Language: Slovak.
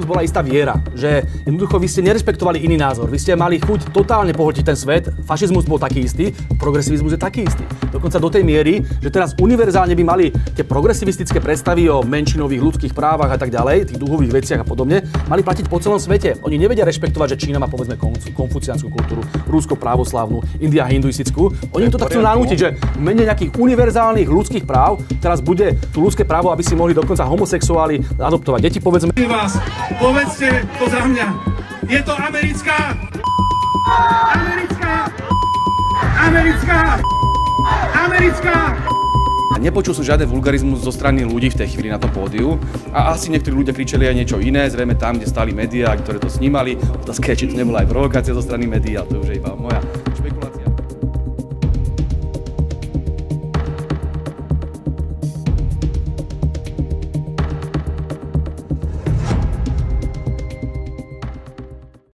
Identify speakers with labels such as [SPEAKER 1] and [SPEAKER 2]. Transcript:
[SPEAKER 1] Bola istá viera, že jednoducho vy ste nerespektovali iný názor. Vy ste mali chuť totálne pohltiť ten svet. Fašizmus bol taký istý, progresivizmus je taký istý. Dokonca do tej miery, že teraz univerzálne by mali tie progresivistické predstavy o menšinových ľudských právach a tak ďalej, tých duchových veciach a podobne, mali platiť po celom svete. Oni nevedia rešpektovať, že Čína má povedzme konfuciánsku kultúru, Rusko právoslávnu, India hinduistickú. Oni im to tak chcú nanútiť, že v mene nejakých univerzálnych ľudských práv teraz bude tu ľudské právo, aby si mohli dokonca homosexuáli adoptovať deti, povedzme.
[SPEAKER 2] Povedzte to za mňa. Je to americká.
[SPEAKER 3] Nepočul som žiadny vulgarizmus zo strany ľudí v tej chvíli na tom pódiu a asi niektorí ľudia kričali aj niečo iné, zrejme tam, kde stáli médiá, ktoré to snímali. Otázka je, či to nebola aj provokácia zo strany médií, ale to už je iba moja